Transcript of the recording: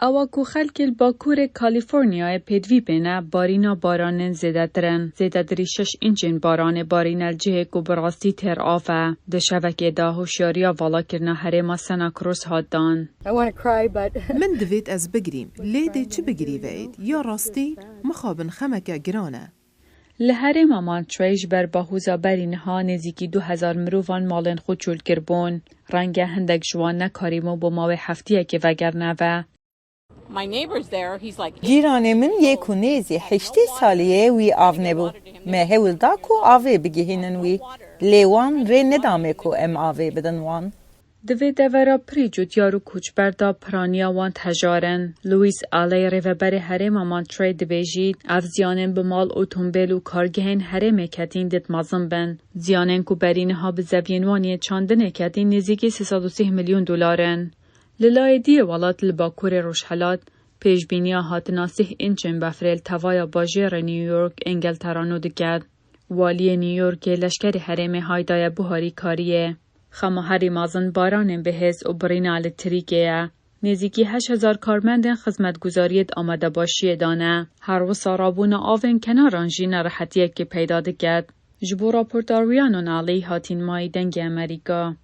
اوا کو خلک باکور کالیفرنیا پیدوی بینه بارینا باران زیده ترن. زیده دری 6 اینچین باران بارین الجه کو براستی تر آفه. ده شوکه دا هوشیاریا والا کرنا هرما سنا کروس هادان. من دوید از بگریم. لیده چه بگری وید؟ یا راستی مخابن خمکه گرانه. لهره مامان تریج بر باهوزا برینها نزیکی 2000 مروفان مالن خود چول کربون. رنگ هندک جوان نکاریمو با ماوه هفتیه که وگر نوه. جیران من یکونیزی 8 سالیه وی آو نبو. مه ولدا کو آوه بگیهینن وی. لیوان ری ندامه کو ام آوه بدن وان. دوی دورا پریجود یارو کوچ بردا پرانیا وان تجارن. لویس آلی ریوبر هره مامان تری دویجید. اف زیانن بمال اوتومبیل و کارگهن هره مکتین دت مازن بن. زیانن کو برینها به زبینوانی چاندن کتین نزیکی 330 میلیون دلارن. للای دیه ولات لباکور روشحلات پیشبینیا هاتنا 3 اینچن بفریل توایا باجر نیویورک انگلترانو دکد. والی نیویورک لشکر حرم هایدای بوهاری کاریه. خماهری مازن باران بهز و برینا الکتریکیه. نزیکی 8000 کارمندن خدمتگزاریت آمده باشی دانه. هر و سارابون آون کناران جین راحتیه که پیدا دکد. جبو راپورتاریانون علی هاتین مای دنگ امریکا.